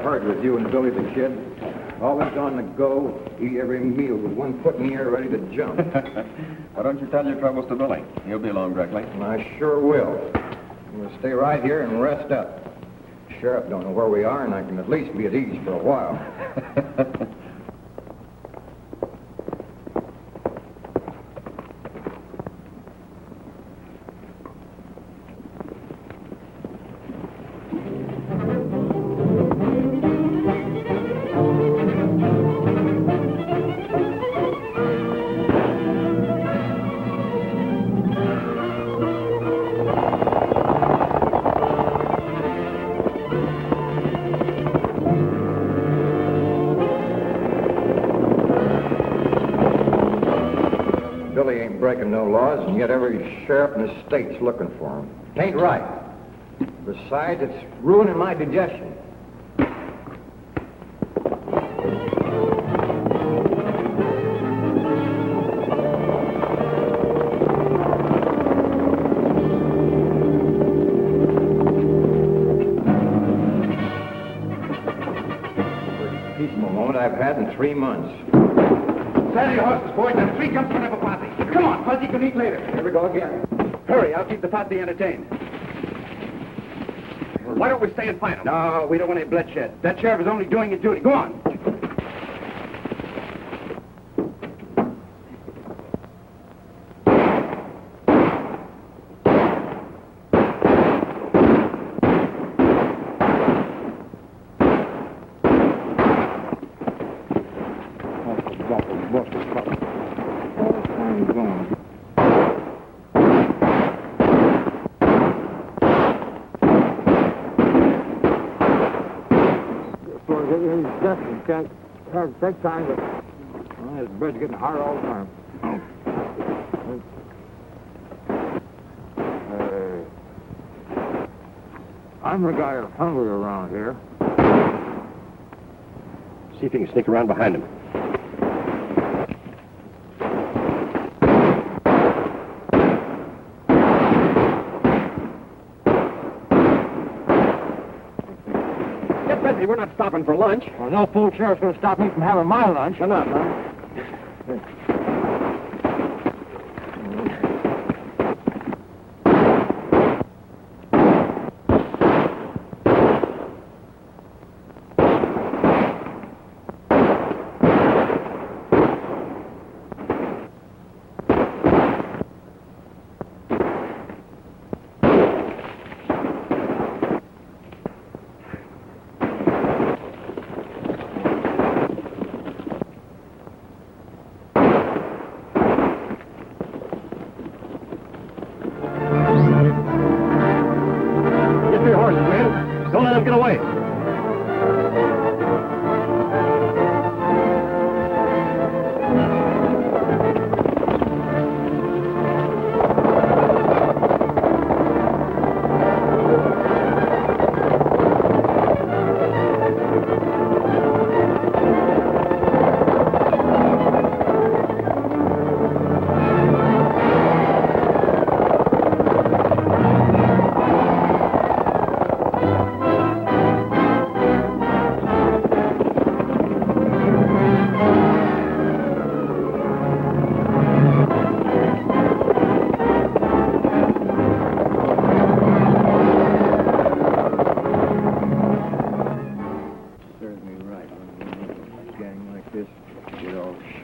hard with you and Billy the Kid. Always on the go, eat every meal with one foot in the air ready to jump. Why don't you tell your troubles to Billy? He'll be along directly. I sure will. We'll stay right here and rest up. Sheriff don't know where we are, and I can at least be at ease for a while. Billy ain't breaking no laws, and yet every sheriff in the state's looking for him. It ain't right. Besides, it's ruining my digestion. First peaceful moment I've had in 3 months. Saddle your horses, boys, and 3 jumps front of a posse. Come on, Fuzzy can eat later. Here we go again. Hurry, I'll keep the posse entertained. Why don't we stay and fight them? No, we don't want any bloodshed. That sheriff is only doing his duty. Go on. Buster Crabbe. All time gone. Can't take time, but this bread's getting hard all the time. I'm the guy who's hungry around here. See if you can sneak around behind him. Get busy, we're not stopping for lunch. Well, no fool sheriff's going to stop me from having my lunch. Shut up, huh? Don't let him get away.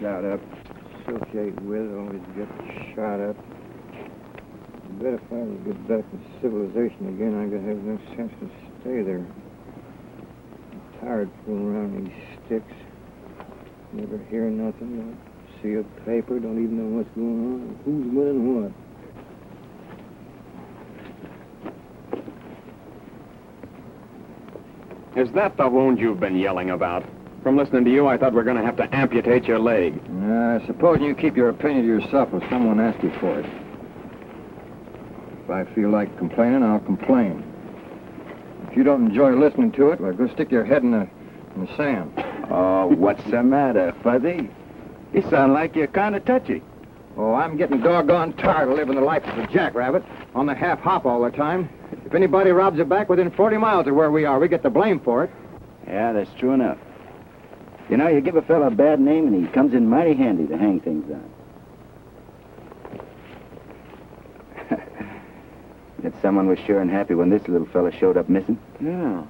Shot up, associate with, always get shot up. I bet if I ever get back to civilization again, I gotta have no sense to stay there. I'm tired fooling around these sticks. Never hear nothing, don't see a paper, don't even know what's going on, who's winning what. Is that the wound you've been yelling about? From listening to you, I thought we were going to have to amputate your leg. Suppose you keep your opinion to yourself if someone asks you for it. If I feel like complaining, I'll complain. If you don't enjoy listening to it, well, go stick your head in the sand. Oh, what's the matter, Fuzzy? You sound like you're kind of touchy. Oh, I'm getting doggone tired of living the life of a jackrabbit, on the half-hop all the time. If anybody robs a bank within 40 miles of where we are, we get the blame for it. Yeah, that's true enough. You know, you give a fella a bad name and he comes in mighty handy to hang things on. That someone was sure and happy when this little fella showed up missing. Yeah.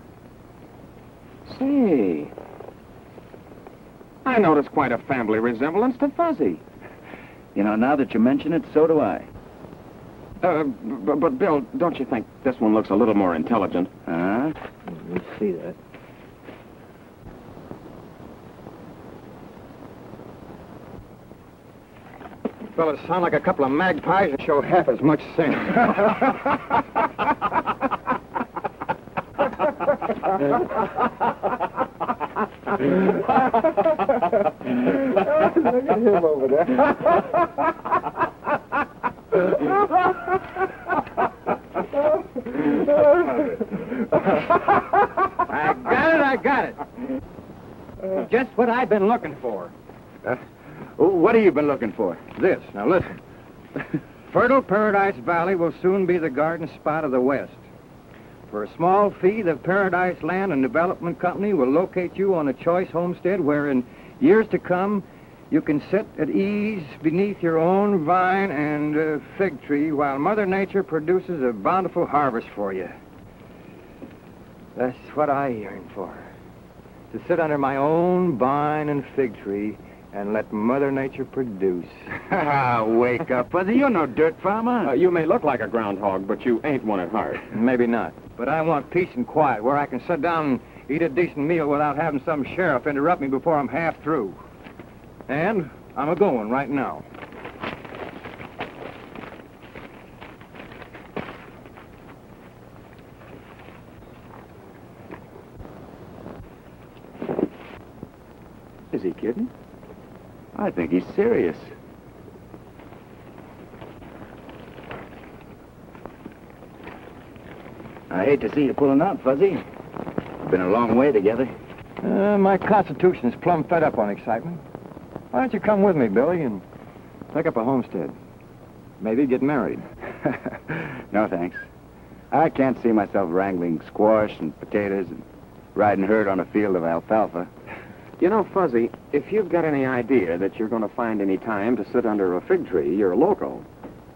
Say, I notice quite a family resemblance to Fuzzy. You know, now that you mention it, so do I. But Bill, don't you think this one looks a little more intelligent? Huh? Let's see that. Fellas sound like a couple of magpies and show half as much sense. Look at him over there. I got it. Just what I've been looking for. What have you been looking for? This. Now listen. Fertile Paradise Valley will soon be the garden spot of the West. For a small fee, the Paradise Land and Development Company will locate you on a choice homestead where in years to come you can sit at ease beneath your own vine and fig tree while Mother Nature produces a bountiful harvest for you. That's what I yearn for. To sit under my own vine and fig tree and let Mother Nature produce. Wake up, Fuzzy. You're no dirt farmer. You may look like a groundhog, but you ain't one at heart. Maybe not. But I want peace and quiet where I can sit down and eat a decent meal without having some sheriff interrupt me before I'm half through. And I'm a-going right now. Is he kidding? I think he's serious. I hate to see you pulling out, Fuzzy. Been a long way together. My constitution's plumb fed up on excitement. Why don't you come with me, Billy, and pick up a homestead? Maybe get married. No, thanks. I can't see myself wrangling squash and potatoes and riding herd on a field of alfalfa. You know, Fuzzy, if you've got any idea that you're going to find any time to sit under a fig tree, you're loco.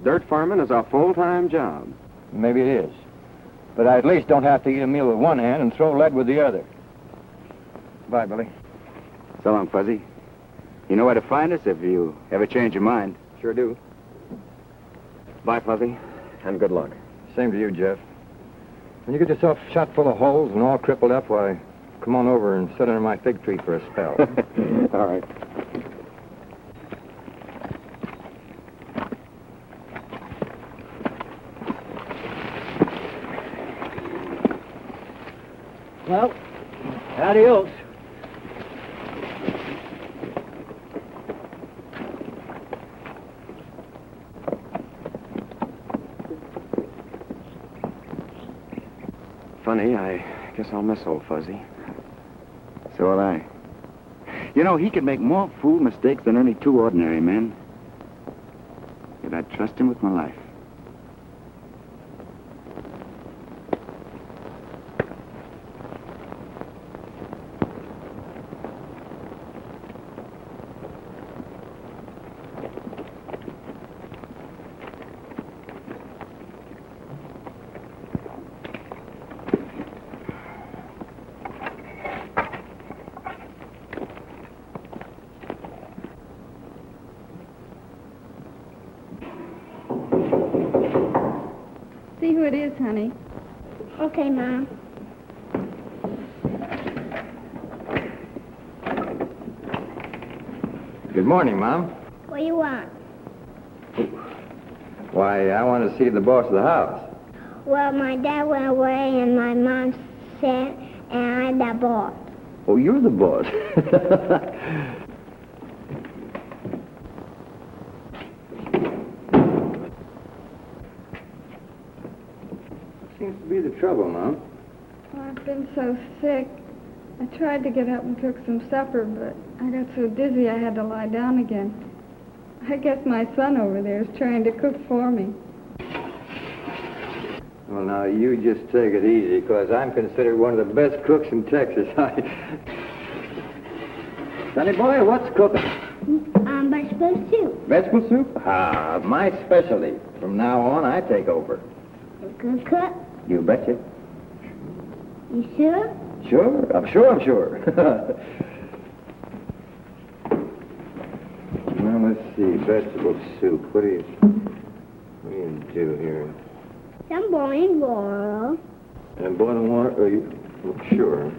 Dirt farming is a full-time job. Maybe it is. But I at least don't have to eat a meal with one hand and throw lead with the other. Bye, Billy. So long, Fuzzy. You know where to find us if you ever change your mind. Sure do. Bye, Fuzzy, and good luck. Same to you, Jeff. When you get yourself shot full of holes and all crippled up, why, come on over and sit under my fig tree for a spell. All right. Well, adios. Funny, I guess I'll miss old Fuzzy. So will I. You know, he could make more fool mistakes than any two ordinary men. Yet I'd trust him with my life. See who it is, honey. Okay, Mom. Good morning, Mom. What do you want? Why, I want to see the boss of the house. Well, my dad went away and my mom said, and I'm the boss. Oh, you're the boss. Seems to be the trouble, Mom. Oh, I've been so sick. I tried to get up and cook some supper, but I got so dizzy I had to lie down again. I guess my son over there is trying to cook for me. Well, now, you just take it easy, because I'm considered one of the best cooks in Texas. Sonny boy, what's cooking? Vegetable soup. Vegetable soup? Ah, my specialty. From now on, I take over. You good cook? You betcha. You sure? Sure, I'm sure. Well, let's see, vegetable soup. What do you do here? Some boiling water. And boiling water? Oh, you... Well, sure.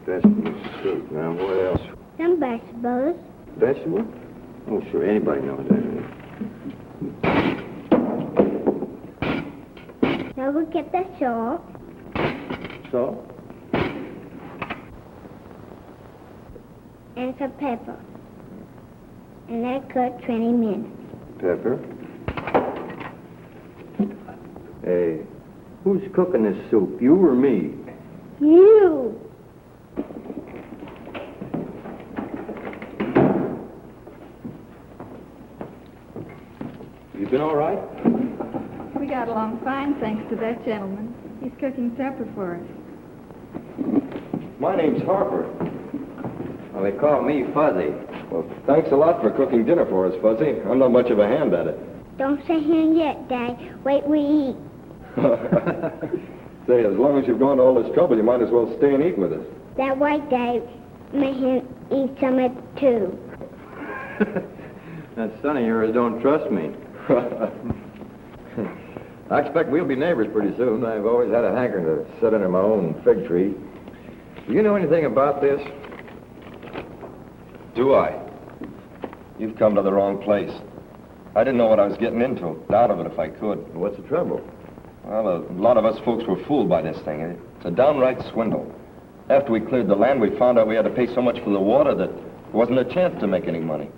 Vegetable soup. Now, what else? Some vegetables. Vegetable? Oh, sure. Anybody knows that. Now we'll get the salt. Salt? And some pepper. And let it cook 20 minutes. Pepper. Hey, who's cooking this soup? You or me? You! You been all right? We got along fine, thanks to that gentleman. He's cooking supper for us. My name's Harper. Well, they call me Fuzzy. Well, thanks a lot for cooking dinner for us, Fuzzy. I'm not much of a hand at it. Don't say him yet, Dad. Wait, we eat. Say, as long as you've gone to all this trouble, you might as well stay and eat with us. That white Dad made him eat some of it too. That son of yours don't trust me. I expect we'll be neighbors pretty soon. I've always had a hankering to sit under my own fig tree. Do you know anything about this? Do I? You've come to the wrong place. I didn't know what I was getting into. Out of it if I could. What's the trouble? Well, a lot of us folks were fooled by this thing. It's a downright swindle. After we cleared the land, we found out we had to pay so much for the water that there wasn't a chance to make any money.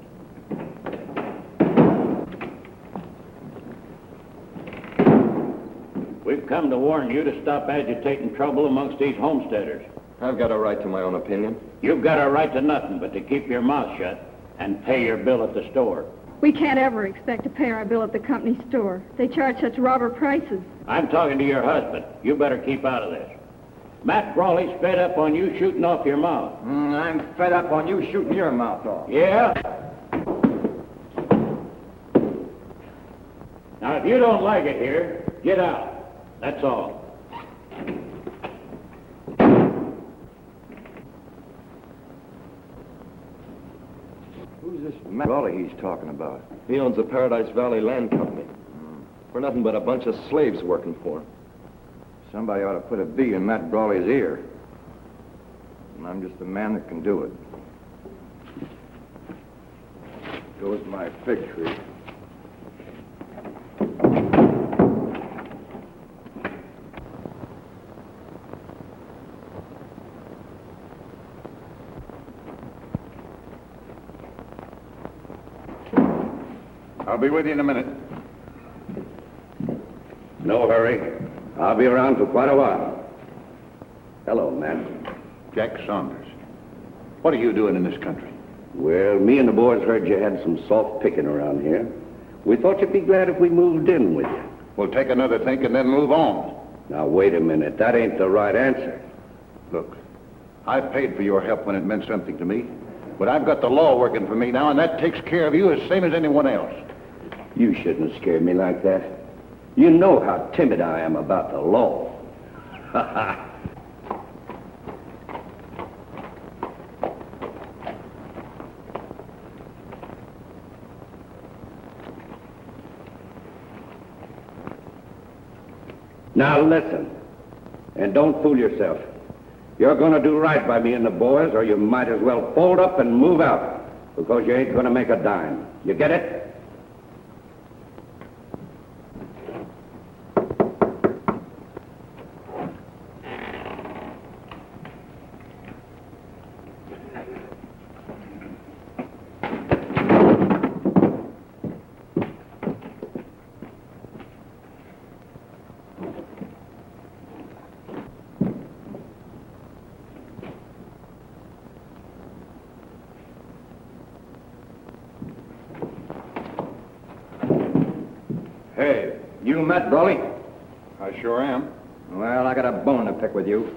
We've come to warn you to stop agitating trouble amongst these homesteaders. I've got a right to my own opinion. You've got a right to nothing but to keep your mouth shut and pay your bill at the store. We can't ever expect to pay our bill at the company store. They charge such robber prices. I'm talking to your husband. You better keep out of this. Matt Brawley's fed up on you shooting off your mouth. I'm fed up on you shooting your mouth off. Yeah? Now, if you don't like it here, get out. That's all. Who's this Raleigh he's talking about? He owns the Paradise Valley Land Company. We're nothing but a bunch of slaves working for him. Somebody ought to put a bee in Matt Brawley's ear. And I'm just the man that can do it. Goes my fig tree. I'll be with you in a minute. No hurry. I'll be around for quite a while. Hello, Matt. Jack Saunders. What are you doing in this country? Well, me and the boys heard you had some soft picking around here. We thought you'd be glad if we moved in with you. We'll take another think and then move on. Now, wait a minute. That ain't the right answer. Look, I paid for your help when it meant something to me. But I've got the law working for me now, and that takes care of you as same as anyone else. You shouldn't have scared me like that. You know how timid I am about the law. Ha ha. Now listen, and don't fool yourself. You're going to do right by me and the boys, or you might as well fold up and move out, because you ain't going to make a dime. You get it? Hey, you Matt Brawley? I sure am. Well, I got a bone to pick with you.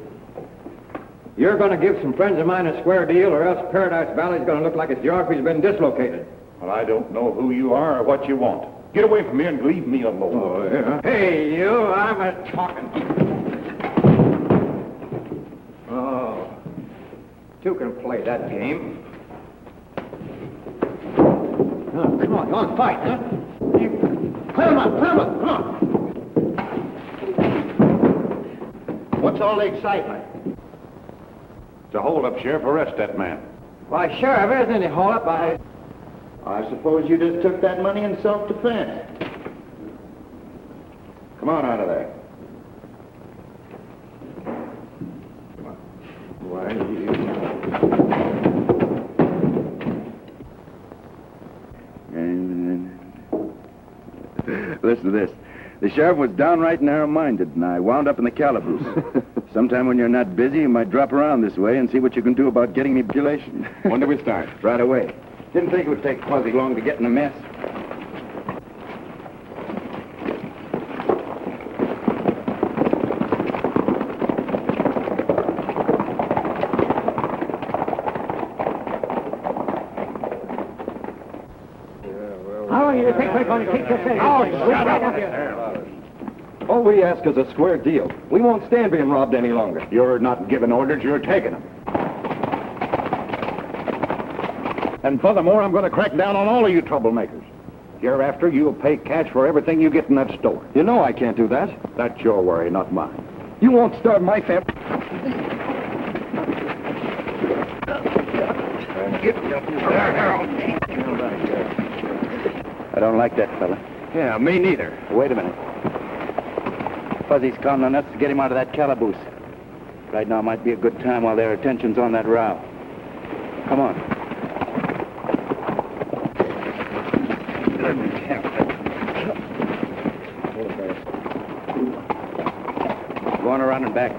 You're going to give some friends of mine a square deal, or else Paradise Valley's going to look like its geography's been dislocated. Well, I don't know who you are or what you want. Get away from me and leave me alone. Oh, yeah? Hey, you, I'm a talking. Oh, two can play that game. Oh, come on, fight, huh? Clear him up, come on. What's all the excitement? It's a hold-up, Sheriff. Arrest that man. Why, Sheriff, there's any hold-up. I suppose you just took that money in self-defense. Come on out of there. Why, Listen to this. The sheriff was downright narrow-minded, and I wound up in the calaboose. Sometime when you're not busy, you might drop around this way and see what you can do about getting me population. When do we start? Right away. Didn't think it would take Fuzzy long to get in a mess. How long do you think we're going to keep this thing? Oh, shut up! All we ask is a square deal. We won't stand being robbed any longer. You're not giving orders, you're taking them. And furthermore, I'm going to crack down on all of you troublemakers. Hereafter, you'll pay cash for everything you get in that store. You know I can't do that. That's your worry, not mine. You won't starve my family. I don't like that fella. Yeah, me neither. Wait a minute. Fuzzy's counting on us to get him out of that calaboose. Right now might be a good time while their attention's on that row. Come on. Going around and back.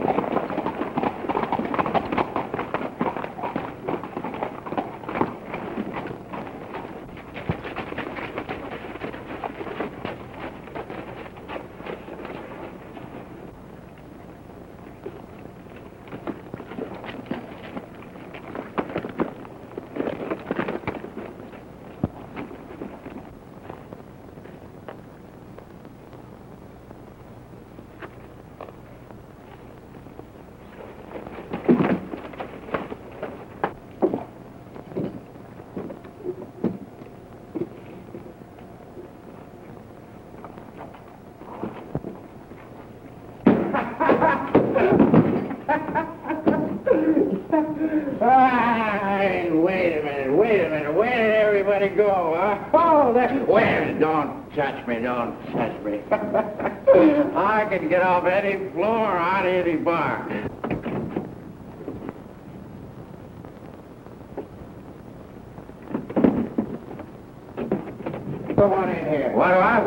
Wait a minute. Where did everybody go, huh? Oh, well, don't touch me. I can get off any floor out of any bar. Come on in here. What do I?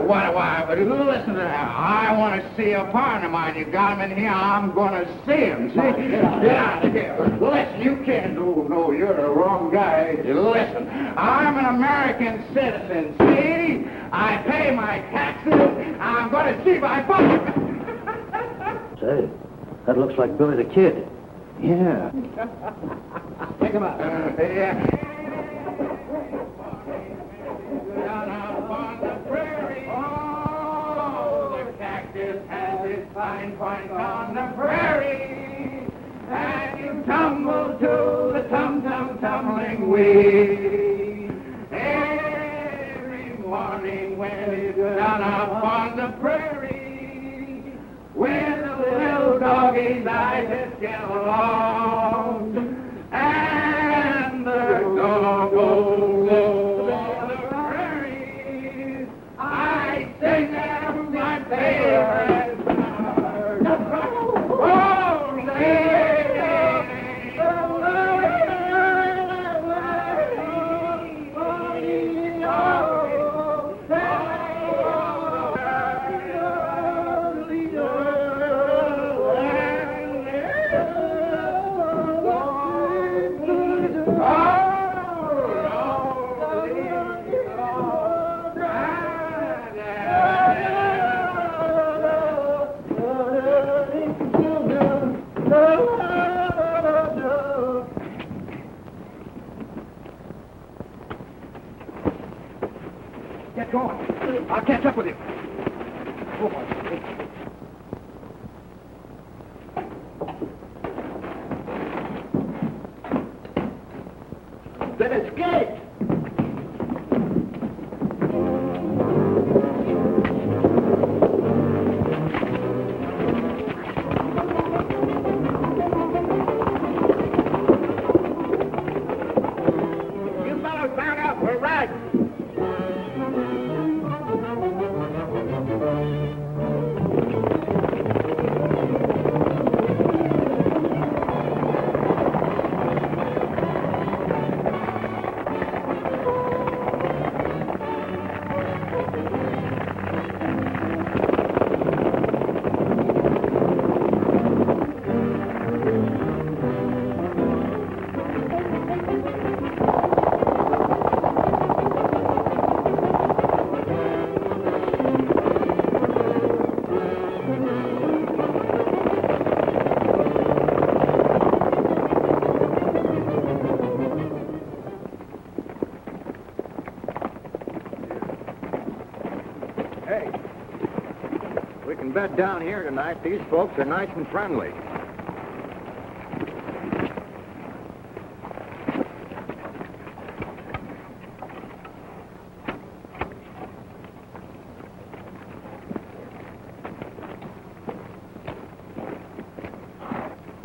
Listen to that. I want to see a partner of mine. You got him in here, I'm going to see him. See? Get out of here. Listen, you can't do. No, you're the wrong guy. Listen, I'm an American citizen. See? I pay my taxes. I'm going to see my father. Say, that looks like Billy the Kid. Yeah. Take him out. Yeah. Down up on the prairie, oh, the cactus has its fine points on the prairie, and you tumble to the tumbling weed. Every morning when it's down up on the prairie, when the little doggy's eyes just get along, and the dog goes. I sing them my favorite song. Oh, Get going. I'll catch up with you. Then escape! You fellows mount up. We're right. Hey, we can bed down here tonight. These folks are nice and friendly.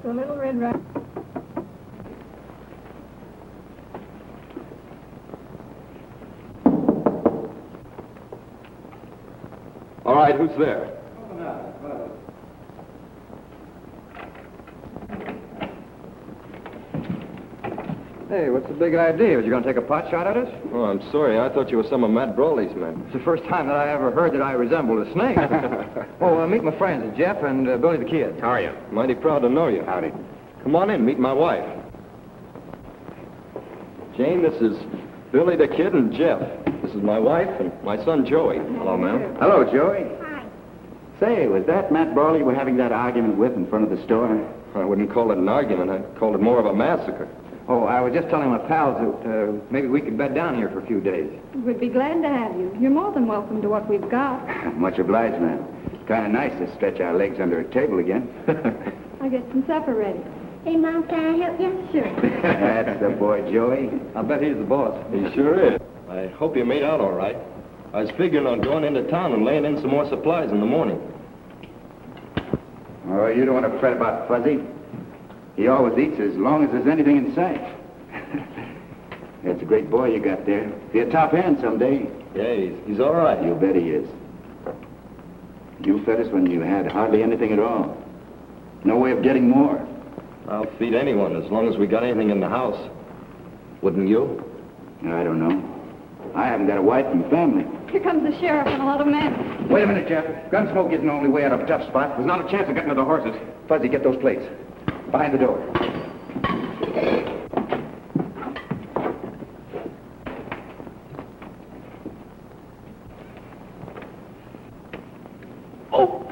The little red rat. All right, who's there? Hey, what's the big idea? Was you going to take a pot shot at us? Oh, I'm sorry. I thought you were some of Matt Brawley's men. It's the first time that I ever heard that I resembled a snake. Oh, meet my friends, Jeff and Billy the Kid. How are you? Mighty proud to know you. Howdy. Come on in, meet my wife. Jane, this is Billy the Kid and Jeff. This is my wife and my son Joey. Hello, ma'am. Hello, Joey. Hi. Say, was that Matt Brawley you were having that argument with in front of the store? I wouldn't call it an argument. I'd call it more of a massacre. Oh, I was just telling my pals that maybe we could bed down here for a few days. We'd be glad to have you. You're more than welcome to what we've got. Much obliged, ma'am. Kind of nice to stretch our legs under a table again. I'll get some supper ready. Hey, Mom, can I help you? Sure. That's the boy, Joey. I bet he's the boss. He sure is. I hope you made out all right. I was figuring on going into town and laying in some more supplies in the morning. Oh, you don't want to fret about Fuzzy. He always eats as long as there's anything in sight. That's a great boy you got there. Be a top hand someday. Yeah, he's all right. You bet he is. You fed us when you had hardly anything at all. No way of getting more. I'll feed anyone as long as we got anything in the house. Wouldn't you? I don't know. I haven't got a wife and family. Here comes the sheriff and a lot of men. Wait a minute, Jeff. Gunsmoke isn't the only way out of a tough spot. There's not a chance of getting to the horses. Fuzzy, get those plates. Behind the door.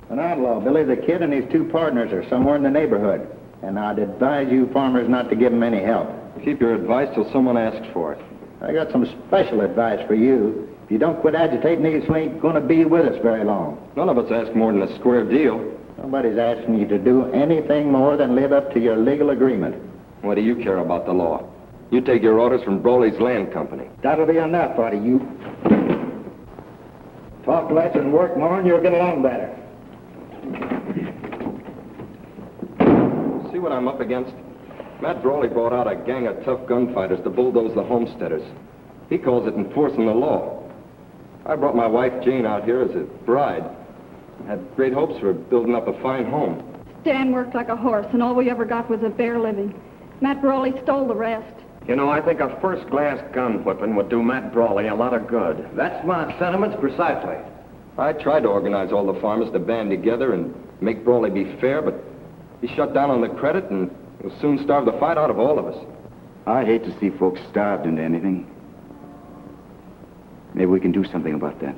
An outlaw, Billy the Kid, and his two partners are somewhere in the neighborhood. And I'd advise you farmers not to give them any help. Keep your advice till someone asks for it. I got some special advice for you. If you don't quit agitating, these ain't going to be with us very long. None of us ask more than a square deal. Nobody's asking you to do anything more than live up to your legal agreement. What do you care about the law? You take your orders from Broly's Land Company. That'll be enough out of you. Talk less and work more, and you'll get along better. See what I'm up against? Matt Brawley brought out a gang of tough gunfighters to bulldoze the homesteaders. He calls it enforcing the law. I brought my wife Jane out here as a bride. Had great hopes for building up a fine home. Dan worked like a horse, and all we ever got was a bare living. Matt Brawley stole the rest. You know, I think a first-class gun whipping would do Matt Brawley a lot of good. That's my sentiments precisely. I tried to organize all the farmers to band together and make Brawley be fair, but he shut down on the credit and will soon starve the fight out of all of us. I hate to see folks starved into anything. Maybe we can do something about that.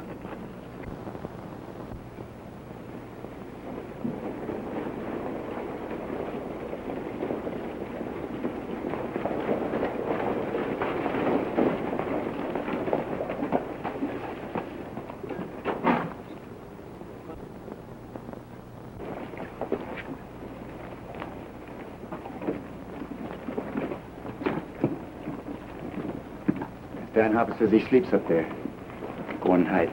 Dan Harper says he sleeps up there. Go and hide.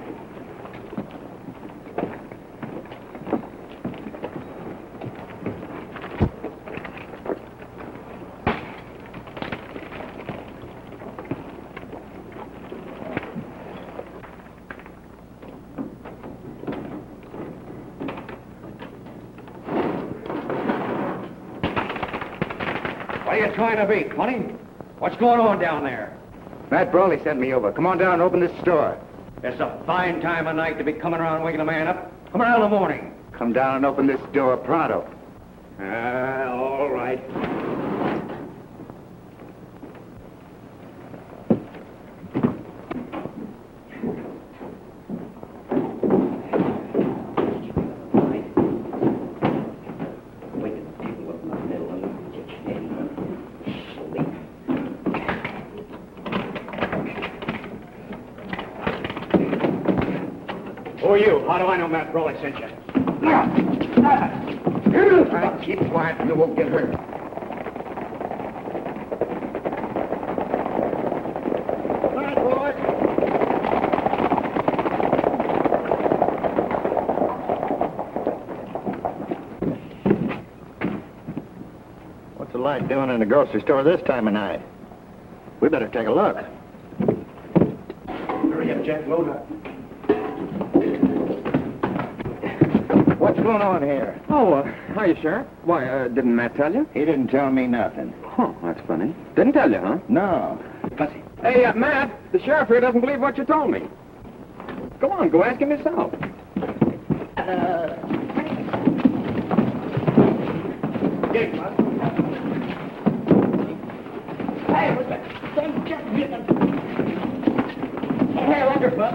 What are you trying to be, Connie? What's going on down there? Matt Brawley sent me over. Come on down and open this store. It's a fine time of night to be coming around waking a man up. Come around in the morning. Come down and open this door pronto. All right. Who are you? How do I know Matt Brawley sent you? Keep quiet and you won't get hurt. What's the light doing in the grocery store this time of night? We better take a look. Hurry up, Jack. Load up. What's going on here? Oh, hiya, Sheriff. Why, didn't Matt tell you? He didn't tell me nothing. Huh, that's funny. Didn't tell you, huh? No. Fuzzy. Hey, Matt, the sheriff here doesn't believe what you told me. Go on, go ask him yourself. Get him, Buzz. Hey, what's that? Hey, longer, Buzz.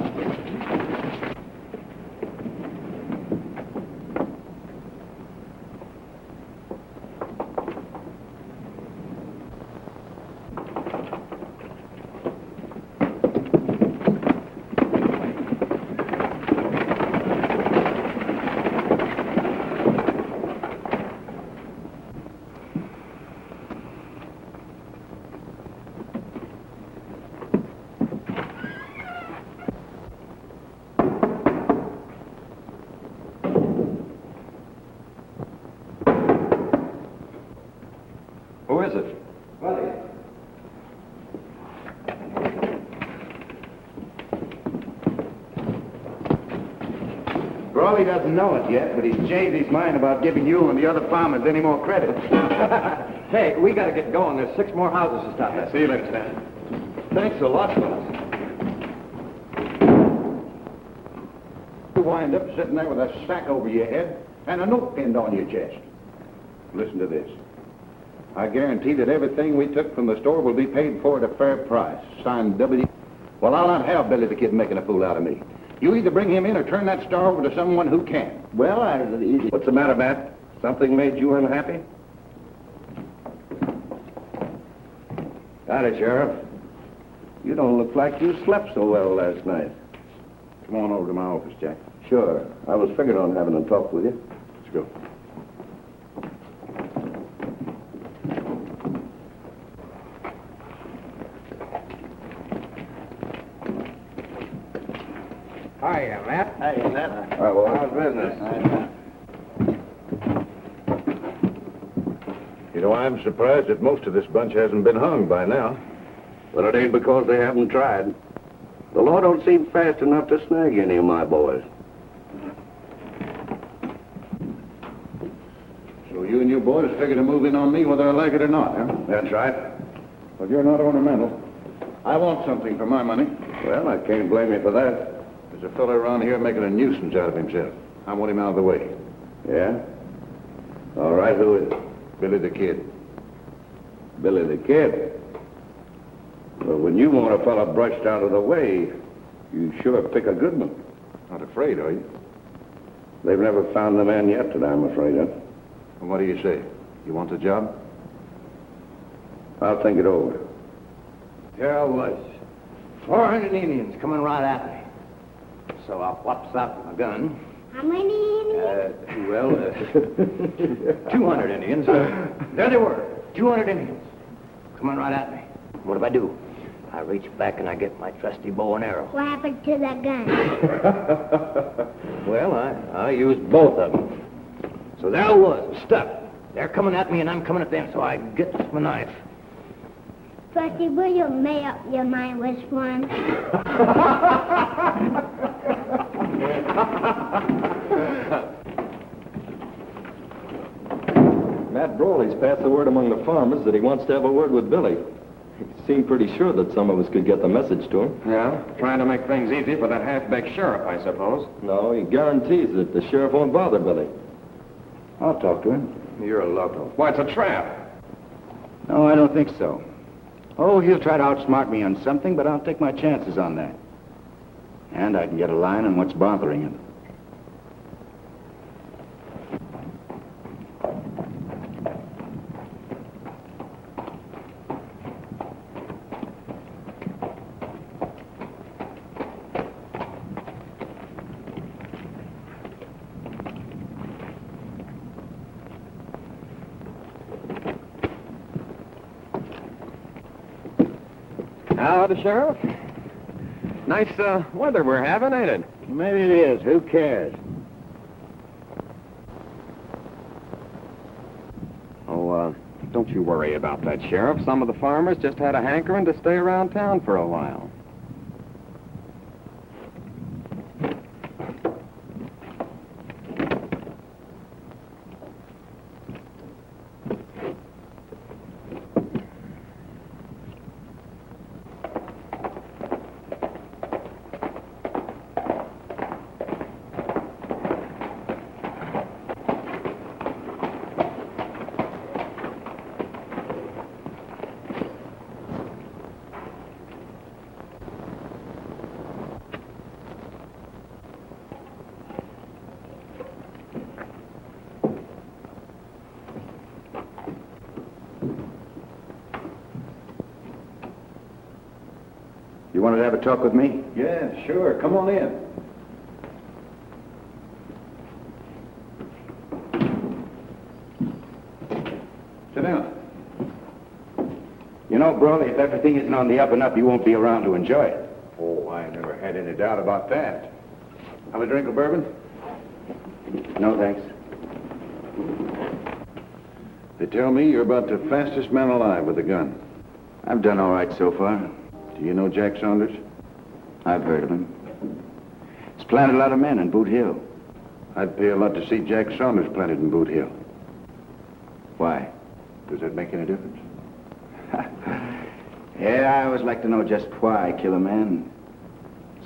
Who is it? Brawley doesn't know it yet, but he's changed his mind about giving you and the other farmers any more credit. Hey, we gotta get going. There's 6 more houses to stop at. See you later, Stan. Thanks a lot, fellas. You wind up sitting there with a sack over your head and a note pinned on your chest. Listen to this. I guarantee that everything we took from the store will be paid for at a fair price. Signed W. Well, I'll not have Billy the Kid making a fool out of me. You either bring him in or turn that store over to someone who can. Well, What's the matter, Matt? Something made you unhappy? Got it, Sheriff. You don't look like you slept so well last night. Come on over to my office, Jack. Sure. I was figuring on having a talk with you. Let's go. Hiya, Matt. Hey, Matt. All right, well, How's business? You know, I'm surprised that most of this bunch hasn't been hung by now. but it ain't because they haven't tried. The law don't seem fast enough to snag any of my boys. So you and your boys figure to move in on me whether I like it or not, huh? That's right. Well, you're not ornamental. I want something for my money. Well, I can't blame you for that. There's a fellow around here making a nuisance out of himself. I want him out of the way. Yeah? All right, who is it? Billy the Kid. Billy the Kid. Well, when you want a fella brushed out of the way, you sure pick a good one. Not afraid, are you? They've never found the man yet that I'm afraid of. Well, what do you say? You want the job? I'll think it over. There I was. 400 Indians coming right at me. So I whops out my gun. How many Indians? 200 Indians. There they were, 200 Indians coming right at me. What do? I reach back and I get my trusty bow and arrow. What happened to the gun? Well, I used both of them. So there I was, stuck. They're coming at me and I'm coming at them, so I gets my knife. Frosty, will you make up your mind which one? Matt Brawley's passed the word among the farmers that he wants to have a word with Billy. He seemed pretty sure that some of us could get the message to him. Yeah, trying to make things easy for that half-baked sheriff, I suppose. No, he guarantees that the sheriff won't bother Billy. I'll talk to him. You're a loco. Why, it's a trap. No, I don't think so. Oh, he'll try to outsmart me on something, but I'll take my chances on that. And I can get a line on what's bothering him. Howdy, Sheriff. Nice weather we're having, ain't it? Maybe it is. Who cares? Oh, don't you worry about that, Sheriff. Some of the farmers just had a hankering to stay around town for a while. You wanted to have a talk with me? Yeah, sure. Come on in. Sit down. You know, Brawley, if everything isn't on the up and up, you won't be around to enjoy it. Oh, I never had any doubt about that. Have a drink of bourbon? No, thanks. They tell me you're about the fastest man alive with a gun. I've done all right so far. Do you know Jack Saunders? I've heard of him. He's planted a lot of men in Boot Hill. I'd pay a lot to see Jack Saunders planted in Boot Hill. Why? Does that make any difference? Yeah, I always like to know just why I kill a man.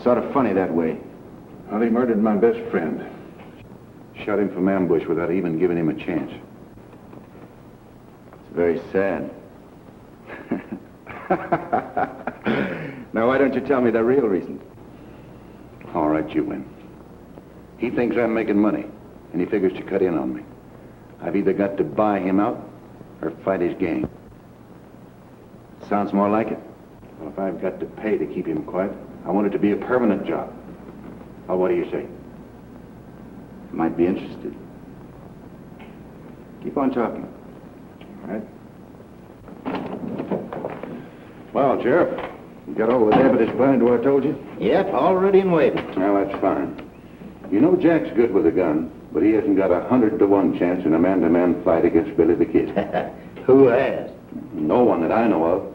Sort of funny that way. Well, he murdered my best friend. Shot him from ambush without even giving him a chance. It's very sad. Now, why don't you tell me the real reason? All right, you win. He thinks I'm making money, and he figures to cut in on me. I've either got to buy him out or fight his gang. Sounds more like it. Well, if I've got to pay to keep him quiet, I want it to be a permanent job. Well, what do you say? Might be interested. Keep on talking. All right. Well, Sheriff, you got all the evidence planned to what I told you? Yep, all ready and waiting. Well, that's fine. You know Jack's good with a gun, but he hasn't got 100-to-1 chance in a man-to-man fight against Billy the Kid. Who has? No one that I know of.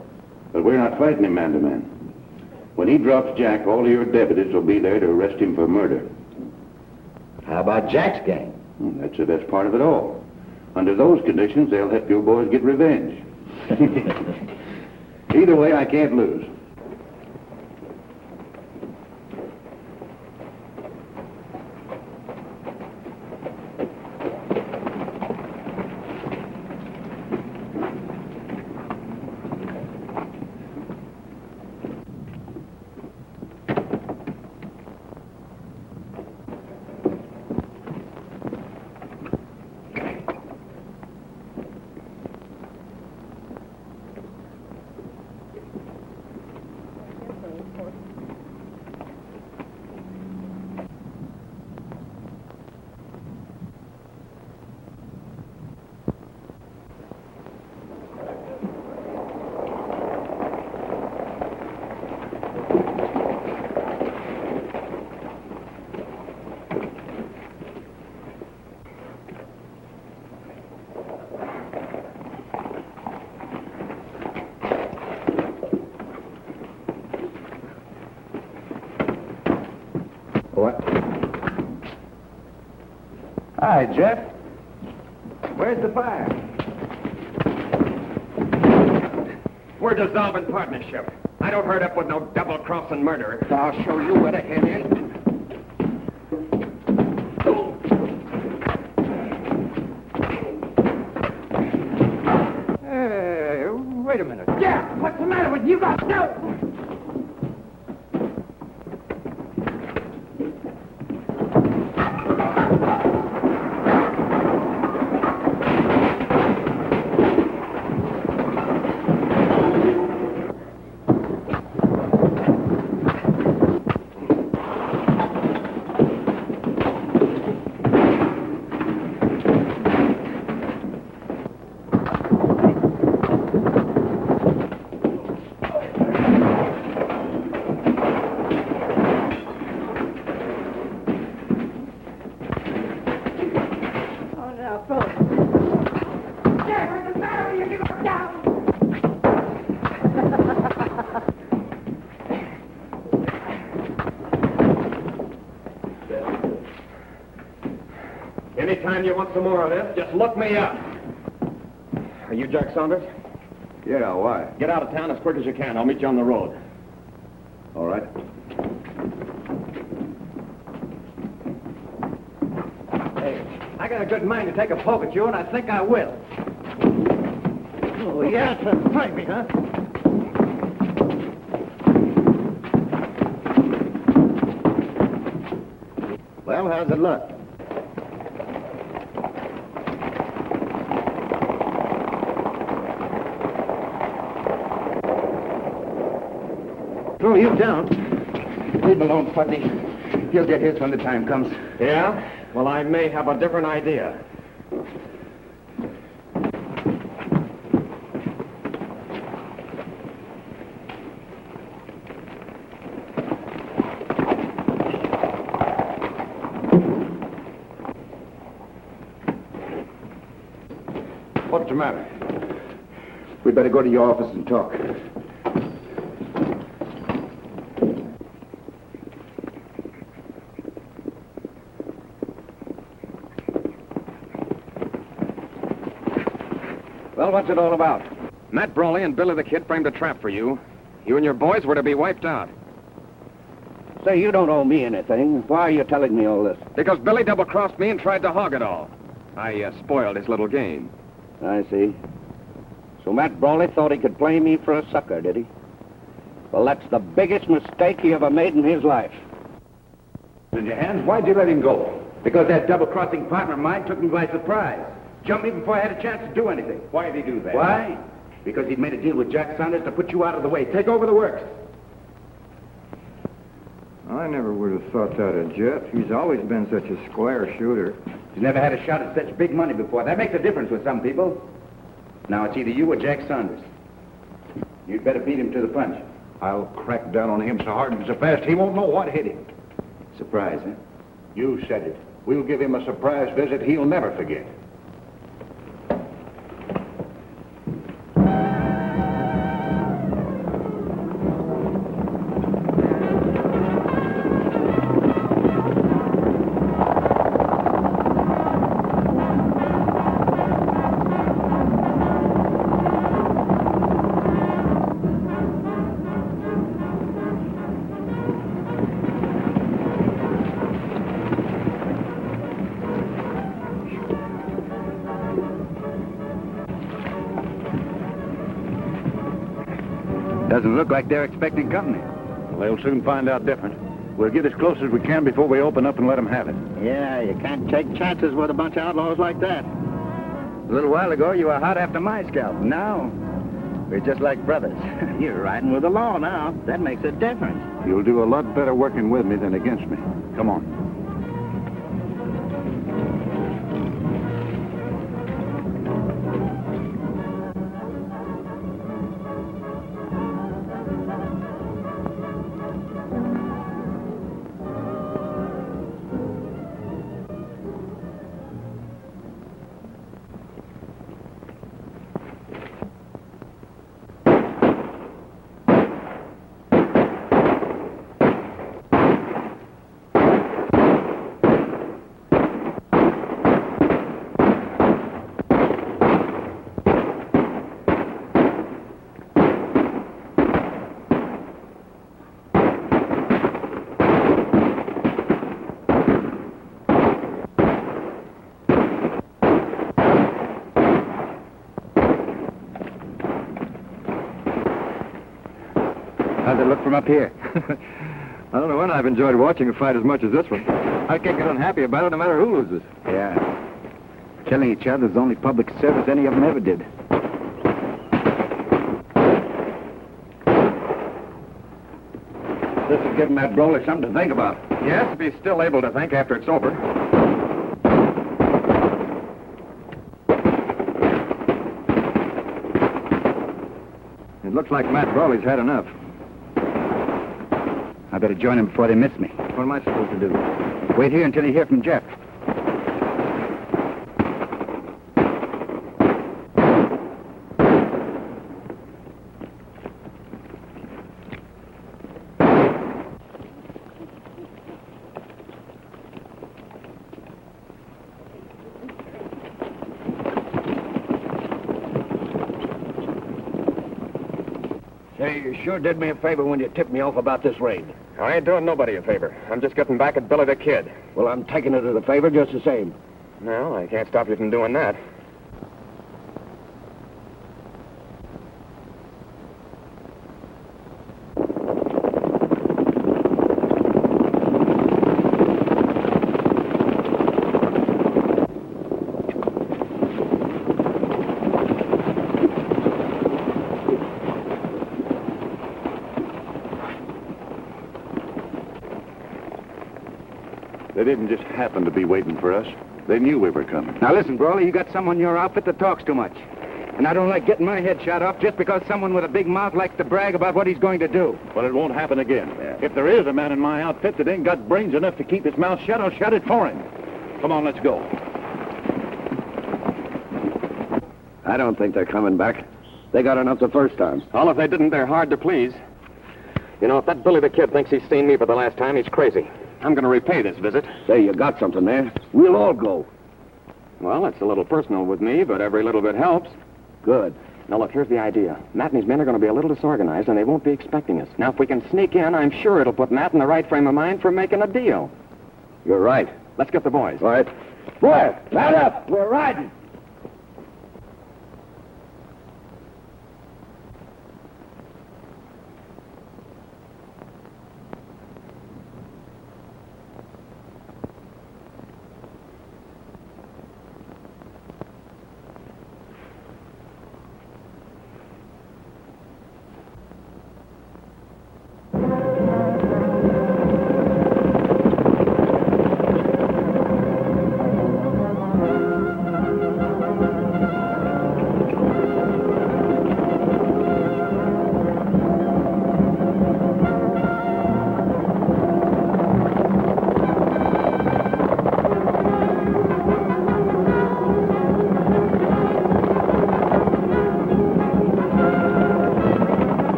But we're not fighting him man-to-man. When he drops Jack, all of your deputies will be there to arrest him for murder. How about Jack's gang? That's the best part of it all. Under those conditions, they'll help your boys get revenge. Either way, I can't lose. boy. Hi, Jeff. Where's the fire? We're dissolving partnership. I don't hurt up with no double-crossing murderer. I'll show you where the head is. Hey, wait a minute. Yeah, what's the matter with you guys? No! Anytime you want some more of this, just look me up. Are you Jack Saunders? Yeah, why? Get out of town as quick as you can. I'll meet you on the road. All right. Hey, I got a good mind to take a poke at you, and I think I will. Oh, yeah, to fight me, huh? Well, how's it look? No, you don't. Leave him alone, Fuzzy. He'll get his when the time comes. Yeah? Well, I may have a different idea. What's the matter? We'd better go to your office and talk. Well, what's it all about? Matt Brawley and Billy the Kid framed a trap for you. You and your boys were to be wiped out. Say, you don't owe me anything. Why are you telling me all this? Because Billy double-crossed me and tried to hog it all. I spoiled his little game. I see. So Matt Brawley thought he could play me for a sucker, did he? Well, that's the biggest mistake he ever made in his life. In your hands, why'd you let him go? Because that double-crossing partner of mine took me by surprise. Jumped me before I had a chance to do anything. Why did he do that? Why? Because he'd made a deal with Jack Saunders to put you out of the way. Take over the works. I never would have thought that of Jeff. He's always been such a square shooter. He's never had a shot at such big money before. That makes a difference with some people. Now it's either you or Jack Saunders. You'd better beat him to the punch. I'll crack down on him so hard and so fast he won't know what hit him. Surprise, huh? You said it. We'll give him a surprise visit he'll never forget. Doesn't look like they're expecting company. Well, they'll soon find out different. We'll get as close as we can before we open up and let them have it. Yeah, you can't take chances with a bunch of outlaws like that. A little while ago, you were hot after my scalp. Now, we're just like brothers. You're riding with the law now. That makes a difference. You'll do a lot better working with me than against me. Come on. from up here. I don't know when I've enjoyed watching a fight as much as this one. I can't get unhappy about it no matter who loses. Yeah. Killing each other is the only public service any of them ever did. This is giving that Broly something to think about. Yes, if he's still able to think after it's over. It looks like Matt Brawley's had enough. I better join him before they miss me. What am I supposed to do? Wait here until you hear from Jeff. Say, you sure did me a favor when you tipped me off about this raid. I ain't doing nobody a favor. I'm just getting back at Billy the Kid. Well, I'm taking it as a favor just the same. No, I can't stop you from doing that. They didn't just happen to be waiting for us. They knew we were coming. Now listen, Brawley, you got someone in your outfit that talks too much. And I don't like getting my head shot off just because someone with a big mouth likes to brag about what he's going to do. But it won't happen again. If there is a man in my outfit that ain't got brains enough to keep his mouth shut, I'll shut it for him. Come on, let's go. I don't think they're coming back. They got enough the first time. Well, if they didn't, they're hard to please. You know, if that Billy the Kid thinks he's seen me for the last time, he's crazy. I'm going to repay this visit. Say, you got something there. We'll all go. Well, it's a little personal with me, but every little bit helps. Good. Now, look, here's the idea. Matt and his men are going to be a little disorganized, and they won't be expecting us. Now, if we can sneak in, I'm sure it'll put Matt in the right frame of mind for making a deal. You're right. Let's get the boys. All right. Boy, mount up. We're riding.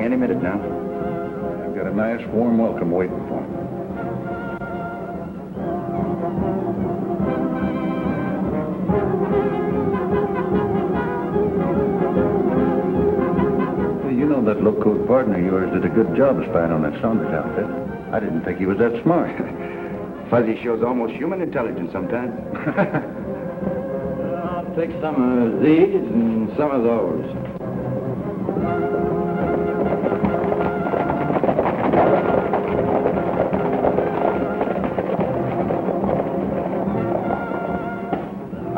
Any minute now. I've got a nice, warm welcome waiting for him. Hey, you know that low-coat partner of yours did a good job of spying on that Saunders outfit. I didn't think he was that smart. Fuzzy shows almost human intelligence sometimes. I'll take some of these and some of those.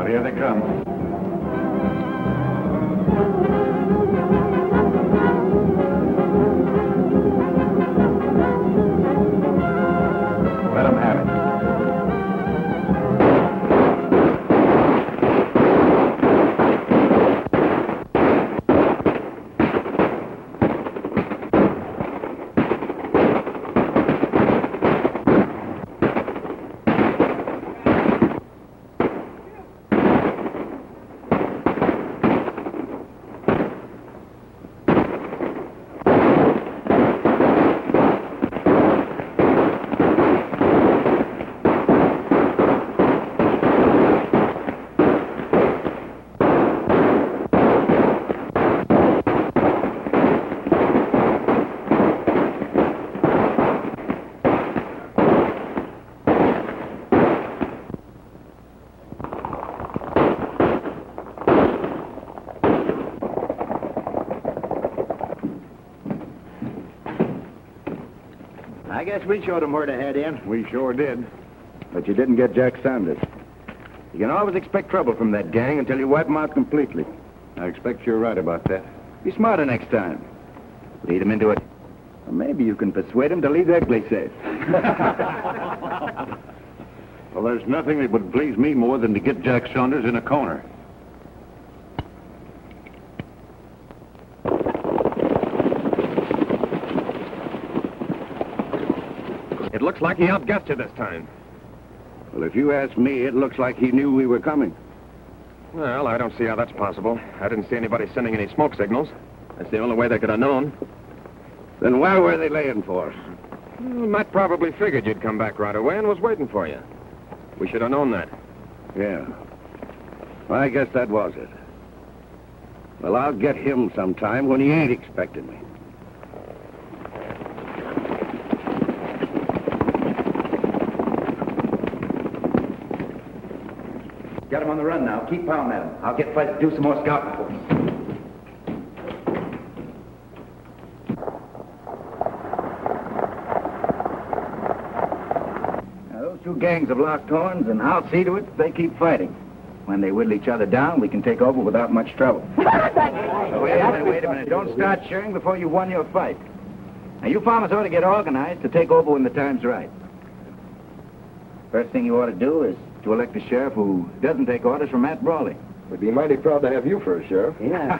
Here they come. Let them have it. I guess we showed them where to head in. We sure did. But you didn't get Jack Sanders. You can always expect trouble from that gang until you wipe them out completely. I expect you're right about that. Be smarter next time. Lead them into it. Or maybe you can persuade them to leave Egley safe. Well, there's nothing that would please me more than to get Jack Saunders in a corner. It looks like he outguessed you this time. Well, if you ask me, it looks like he knew we were coming. Well, I don't see how that's possible. I didn't see anybody sending any smoke signals. That's the only way they could have known. Then why were they laying for us? Well, Matt probably figured you'd come back right away and was waiting for you. We should have known that. Yeah. Well, I guess that was it. Well, I'll get him sometime when he ain't expecting me. Got him on the run now. Keep pounding at him. I'll get Fuzz to do some more scouting for us. Now, those two gangs have locked horns, and I'll see to it that they keep fighting. When they whittle each other down, we can take over without much trouble. Wait a minute. Don't start cheering before you've won your fight. Now, you farmers ought to get organized to take over when the time's right. First thing you ought to do is to elect a sheriff who doesn't take orders from Matt Brawley. We'd be mighty proud to have you for a sheriff. Yeah.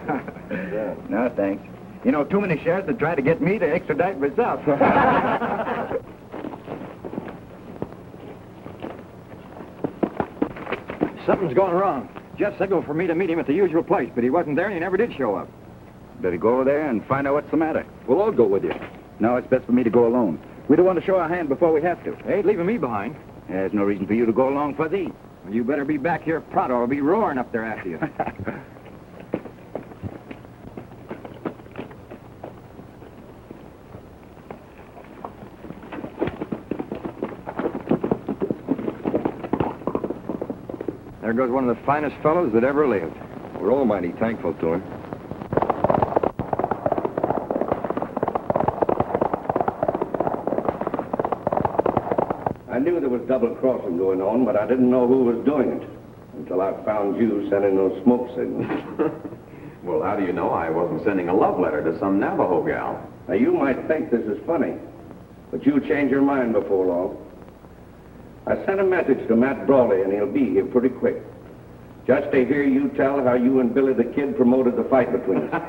No, thanks. You know, too many sheriffs that try to get me to extradite myself. Something's going wrong. Jeff signaled for me to meet him at the usual place, but he wasn't there and he never did show up. Better go over there and find out what's the matter. We'll all go with you. No, it's best for me to go alone. We don't want to show our hand before we have to. Hey, leaving me behind. There's no reason for you to go along, Fuzzy. Well, you better be back here pronto. I'll be roaring up there after you. There goes one of the finest fellows that ever lived. We're all mighty thankful to him. I knew there was double crossing going on, but I didn't know who was doing it until I found you sending those smoke signals. Well, how do you know I wasn't sending a love letter to some Navajo gal? Now, you might think this is funny, but you'll change your mind before long. I sent a message to Matt Brawley, and he'll be here pretty quick. Just to hear you tell how you and Billy the Kid promoted the fight between us.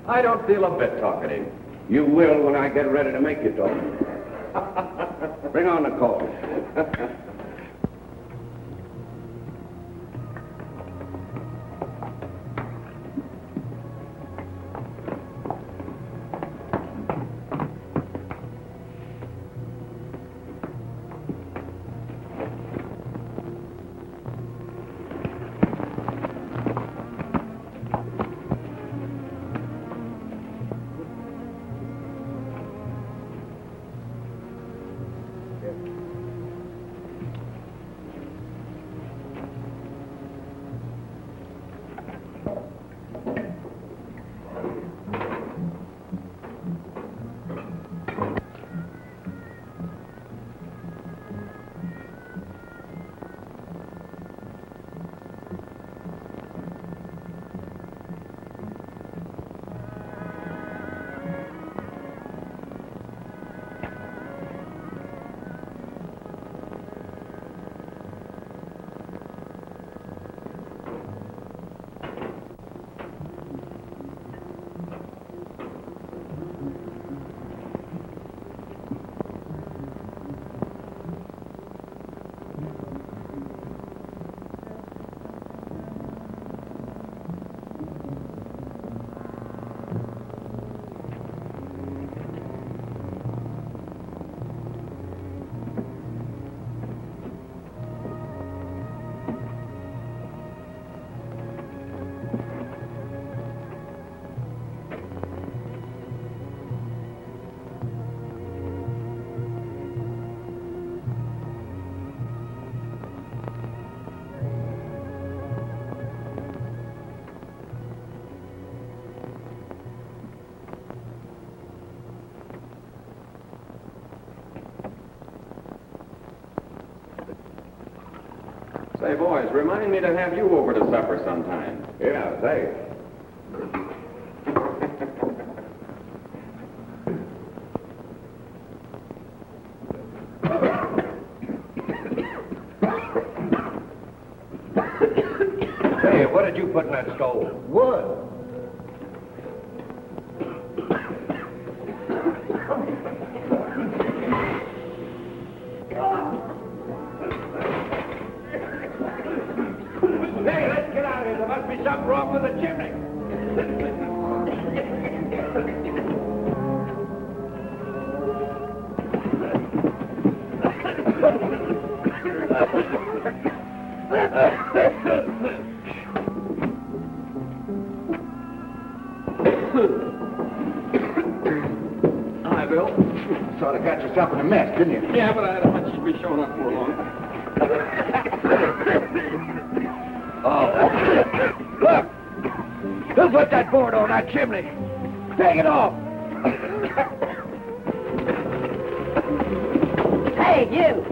I don't feel a bit talkative. You will when I get ready to make you talk. Bring on the coffee. Say, boys, remind me to have you over to supper sometime. Yeah, thanks. Hey, what did you put in that stove? Wood. Hey, let's get out of here. There must be something wrong with the chimney. Hi, Bill. Sort of got yourself in a mess, didn't you? Yeah, but I had a hunch you'd be showing up for long. Oh. Look! Who put that board on that chimney? Take it off! Hey, you!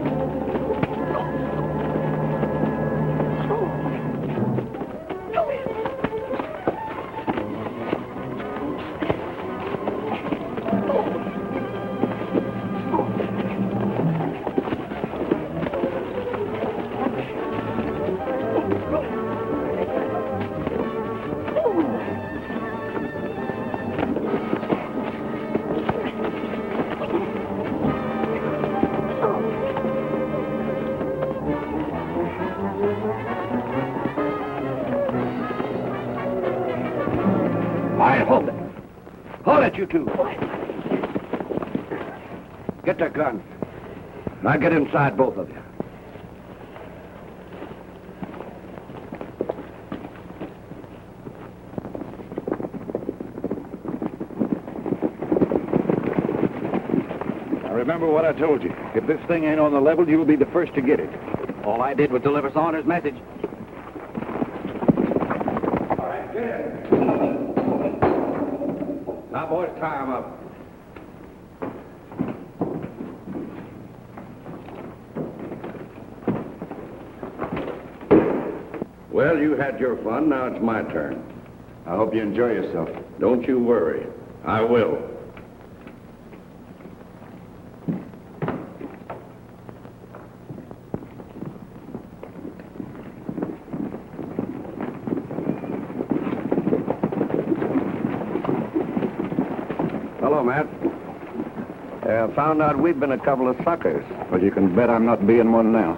Hold it. Hold it, you two. Get their guns. Now get inside, both of you. Now remember what I told you. If this thing ain't on the level, you'll be the first to get it. All I did was deliver Saunders' message. All right, get in. Now, boys, tie him up. Well, you had your fun. Now it's my turn. I hope you enjoy yourself. Don't you worry. I will. Hello, Matt. Found out we've been a couple of suckers. But you can bet I'm not being one now.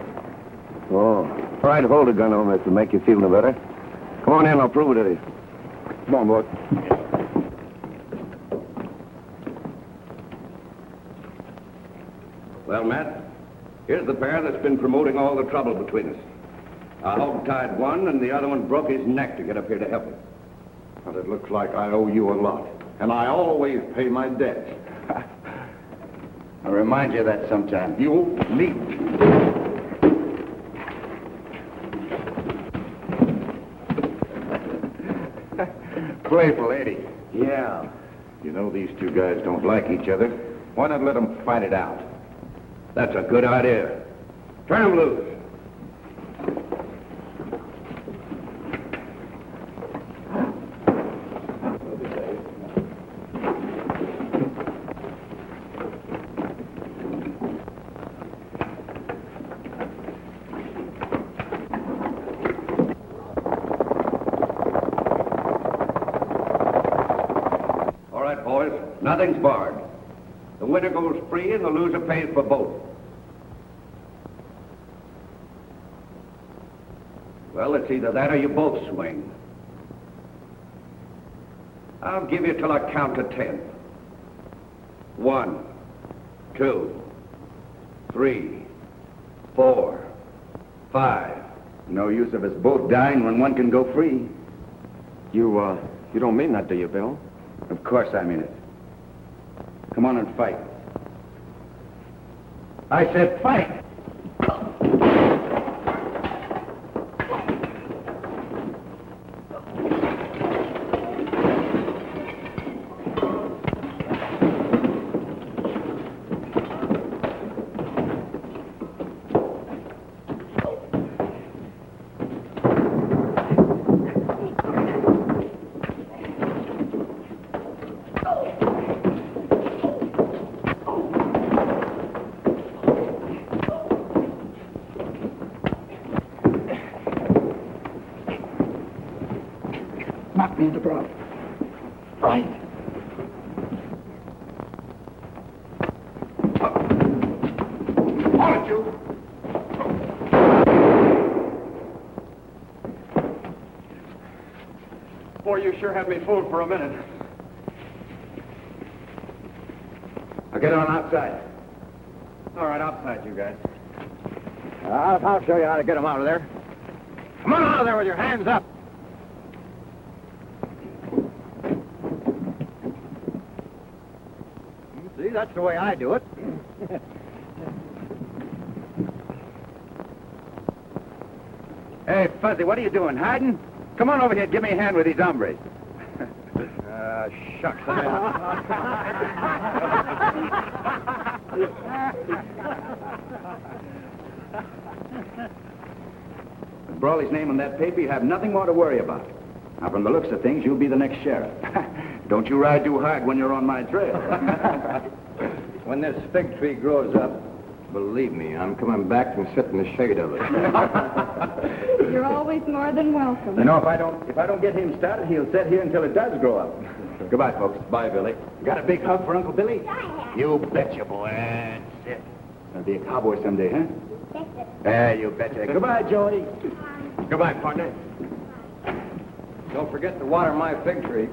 Oh. All right, hold the gun on this to make you feel no better. Come on in, I'll prove it to you. Come on, boy. Well, Matt, here's the pair that's been promoting all the trouble between us. I hog-tied one, and the other one broke his neck to get up here to help him. But it looks like I owe you a lot. And I always pay my debts. I'll remind you of that sometime. You meet. Playful, Eddie. Yeah. You know these two guys don't like each other. Why not let them fight it out? That's a good idea. Turn him loose. All right, boys. Nothing's barred. The winner goes free and the loser pays for both. Well, it's either that or you both swing. I'll give you till I count to 10. 1, 2, 3, 4, 5. No use of us both dying when one can go free. You don't mean that, do you, Bill? Of course I mean it. Come on and fight. I said fight! Find the problem. Right. Hold it, you. Boy, you sure had me fooled for a minute. Now get on outside. All right, outside, you guys. I'll show you how to get them out of there. Come on out of there with your hands up. See, that's the way I do it. Hey, Fuzzy, what are you doing, hiding? Come on over here and give me a hand with these hombres. Shucks. With Brawley's name on that paper, you have nothing more to worry about. Now, from the looks of things, you'll be the next sheriff. Don't you ride too hard when you're on my trail. When this fig tree grows up, believe me, I'm coming back and sit in the shade of it. You're always more than welcome. You know, if I don't get him started, he'll sit here until it does grow up. Goodbye, folks. Bye, Billy. Got a big hug for Uncle Billy? You betcha, boy. That's it. Gonna be a cowboy someday, huh? You betcha. Goodbye, Joey. Goodbye, partner. Don't forget to water my fig tree.